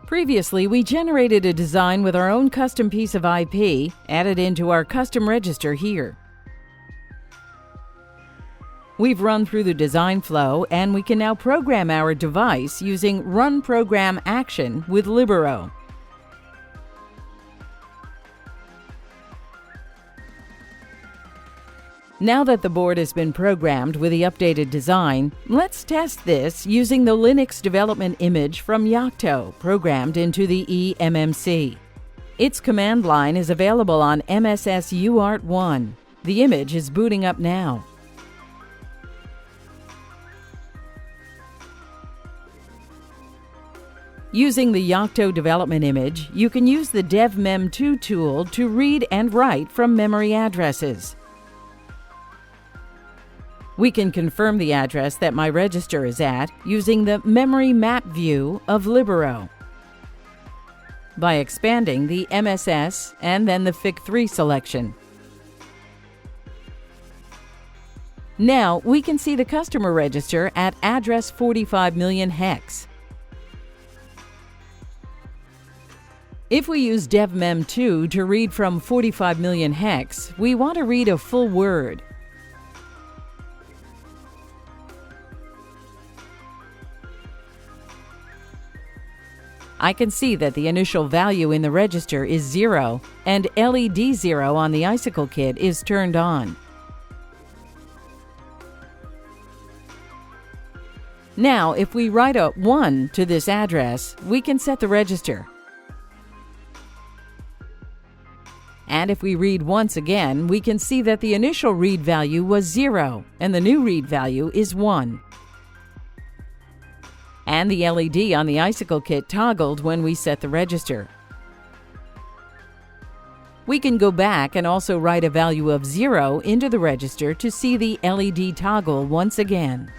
Previously, we generated a design with our own custom piece of IP, added into our custom register here. We've run through the design flow, and we can now program our device using Run Program Action with Libero. Now that the board has been programmed with the updated design, let's test this using the Linux development image from Yocto programmed into the eMMC. Its command line is available on MSS UART1. The image is booting up now. Using the Yocto development image, you can use the DevMem2 tool to read and write from memory addresses. We can confirm the address that my register is at using the Memory Map view of Libero by expanding the MSS and then the FIC3 selection. Now we can see the customer register at address 45 million hex. If we use DevMem2 to read from 45 million hex, we want to read a full word. I can see that the initial value in the register is 0 and LED 0 on the Icicle kit is turned on. Now, if we write a 1 to this address, we can set the register. And if we read once again, we can see that the initial read value was 0 and the new read value is 1. And the LED on the Icicle kit toggled when we set the register. We can go back and also write a value of 0 into the register to see the LED toggle once again.